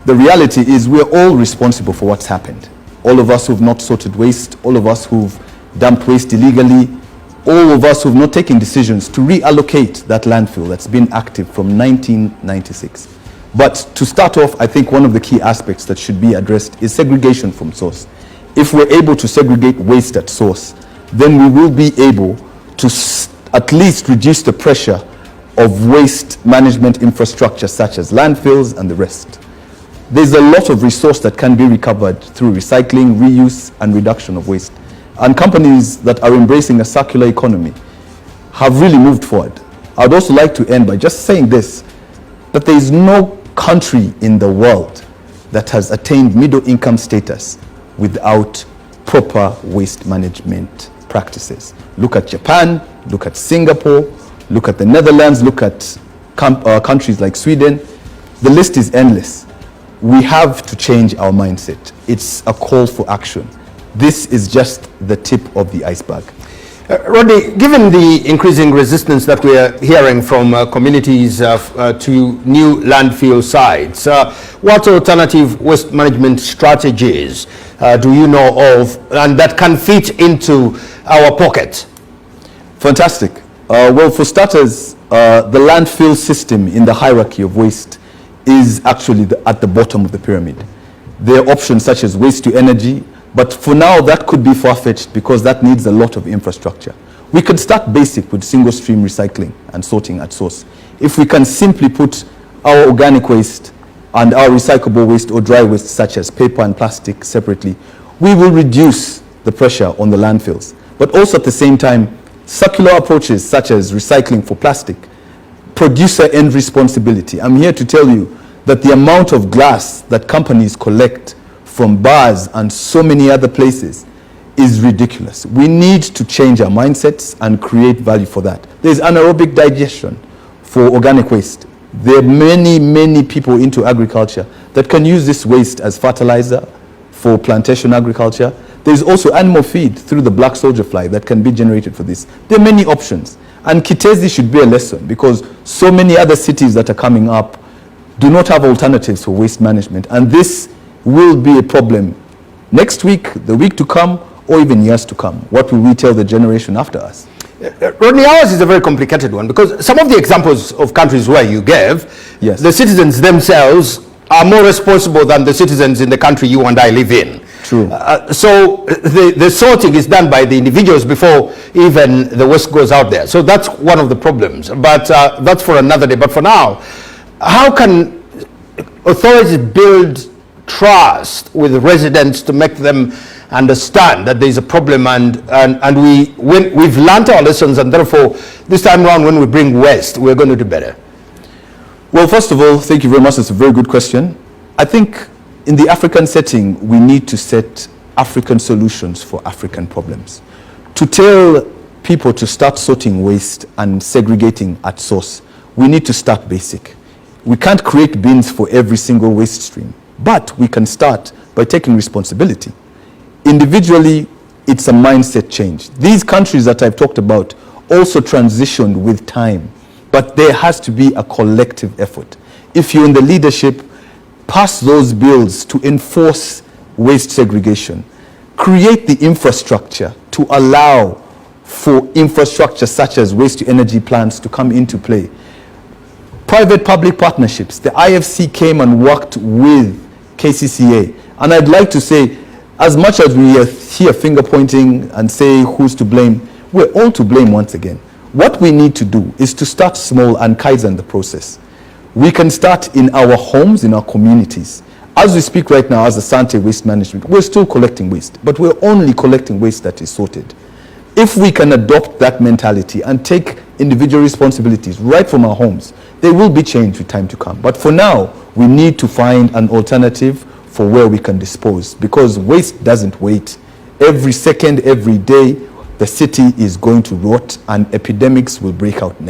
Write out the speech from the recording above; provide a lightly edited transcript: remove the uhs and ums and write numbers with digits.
The reality is we're all responsible for what's happened. All of us who've not sorted waste, all of us who've dumped waste illegally, all of us who've not taken decisions to reallocate that landfill that's been active from 1996. But to start off, I think one of the key aspects that should be addressed is segregation from source. If we're able to segregate waste at source, then we will be able to at least reduce the pressure of waste management infrastructure such as landfills and the rest. There's a lot of resource that can be recovered through recycling, reuse, and reduction of waste. And companies that are embracing a circular economy have really moved forward. I'd also like to end by just saying this, that there is no country in the world that has attained middle income status without proper waste management practices. Look at Japan, look at Singapore, look at the Netherlands, look at countries like Sweden. The list is endless. We have to change our mindset. It's a call for action. This is just the tip of the iceberg. Rodney, given the increasing resistance that we are hearing from communities to new landfill sites, what alternative waste management strategies do you know of and that can fit into our pocket? Fantastic. Well, for starters, the landfill system in the hierarchy of waste is actually at the bottom of the pyramid. There are options such as waste to energy, but for now that could be far-fetched because that needs a lot of infrastructure. We could start basic with single stream recycling and sorting at source. If we can simply put our organic waste and our recyclable waste or dry waste such as paper and plastic separately, we will reduce the pressure on the landfills. But also at the same time, circular approaches such as recycling for plastic, producer end responsibility. I'm here to tell you that the amount of glass that companies collect from bars and so many other places is ridiculous. We need to change our mindsets and create value for that. There's anaerobic digestion for organic waste. There are many people into agriculture that can use this waste as fertilizer for plantation agriculture. There's also animal feed through the black soldier fly that can be generated for this. There are many options. And Kitezi should be a lesson because so many other cities that are coming up do not have alternatives for waste management. And this will be a problem next week, the week to come, or even years to come. What will we tell the generation after us? Rodney, ours is a very complicated one because some of the examples of countries where you gave, yes, the citizens themselves are more responsible than the citizens in the country you and I live in. True. So the sorting is done by the individuals before even the waste goes out there. So that's one of the problems. But that's for another day. But for now, how can authorities build trust with residents to make them understand that there is a problem and we've learned our lessons and therefore this time around when we bring waste, we're going to do better? Well, first of all, thank you very much. It's a very good question. I think in the African setting, we need to set African solutions for African problems. To tell people to start sorting waste and segregating at source, we need to start basic. We can't create bins for every single waste stream, but we can start by taking responsibility. Individually, it's a mindset change. These countries that I've talked about also transitioned with time, but there has to be a collective effort. If you're in the leadership, pass those bills to enforce waste segregation. Create the infrastructure to allow for infrastructure such as waste to energy plants to come into play. Private-public partnerships. The IFC came and worked with KCCA. And I'd like to say, as much as we hear finger pointing and say who's to blame, we're all to blame once again. What we need to do is to start small and kaizen the process. We can start in our homes, in our communities. As we speak right now as Asante Waste Management, we're still collecting waste, but we're only collecting waste that is sorted. If we can adopt that mentality and take individual responsibilities right from our homes, there will be change with time to come. But for now, we need to find an alternative for where we can dispose because waste doesn't wait. Every second, every day, the city is going to rot and epidemics will break out next.